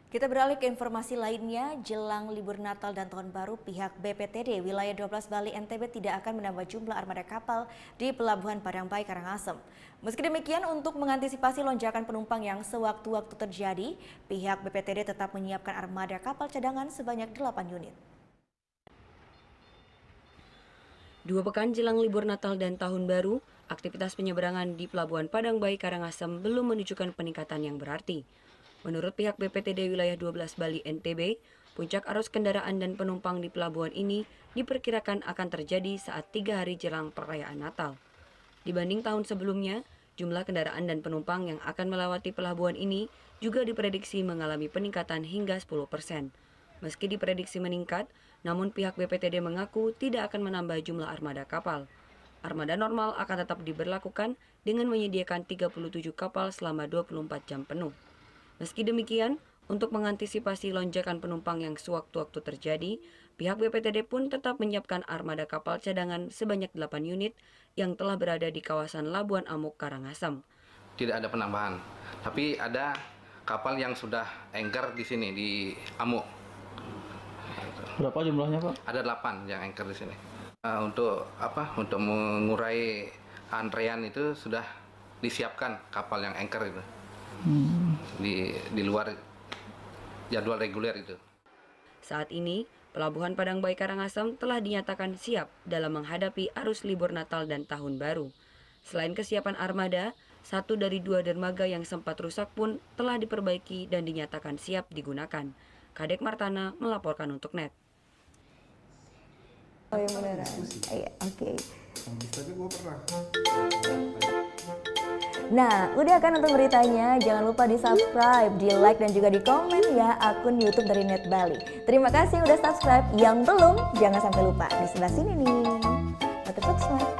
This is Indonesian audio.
Kita beralih ke informasi lainnya, jelang libur Natal dan Tahun Baru, pihak BPTD wilayah 12 Bali NTB tidak akan menambah jumlah armada kapal di Pelabuhan Padangbayi Karangasem. Meski demikian, untuk mengantisipasi lonjakan penumpang yang sewaktu-waktu terjadi, pihak BPTD tetap menyiapkan armada kapal cadangan sebanyak 8 unit. 2 pekan jelang libur Natal dan Tahun Baru, aktivitas penyeberangan di Pelabuhan Padangbayi Karangasem belum menunjukkan peningkatan yang berarti. Menurut pihak BPTD wilayah 12 Bali NTB, puncak arus kendaraan dan penumpang di pelabuhan ini diperkirakan akan terjadi saat 3 hari jelang perayaan Natal. Dibanding tahun sebelumnya, jumlah kendaraan dan penumpang yang akan melewati pelabuhan ini juga diprediksi mengalami peningkatan hingga 10%. Meski diprediksi meningkat, namun pihak BPTD mengaku tidak akan menambah jumlah armada kapal. Armada normal akan tetap diberlakukan dengan menyediakan 37 kapal selama 24 jam penuh. Meski demikian, untuk mengantisipasi lonjakan penumpang yang sewaktu-waktu terjadi, pihak BPTD pun tetap menyiapkan armada kapal cadangan sebanyak 8 unit yang telah berada di kawasan Labuan Amuk, Karangasem. Tidak ada penambahan, tapi ada kapal yang sudah anchor di sini, di Amuk. Berapa jumlahnya, Pak? Ada 8 yang anchor di sini. Untuk mengurai antrean itu sudah disiapkan kapal yang anchor itu. Di luar jadwal reguler itu. Saat ini, Pelabuhan Padangbayi Karangasem telah dinyatakan siap dalam menghadapi arus libur Natal dan Tahun Baru. Selain kesiapan armada, 1 dari 2 dermaga yang sempat rusak pun telah diperbaiki dan dinyatakan siap digunakan. Kadek Martana melaporkan untuk NET. Oh yang beneran? Iya, oke. Tapi gue pernah. Nah, udah kan untuk beritanya? Jangan lupa di-subscribe, di-like, dan juga di-komen ya akun YouTube dari Net Bali. Terima kasih udah subscribe. Yang belum, jangan sampai lupa. Di sebelah sini nih. Subscribe.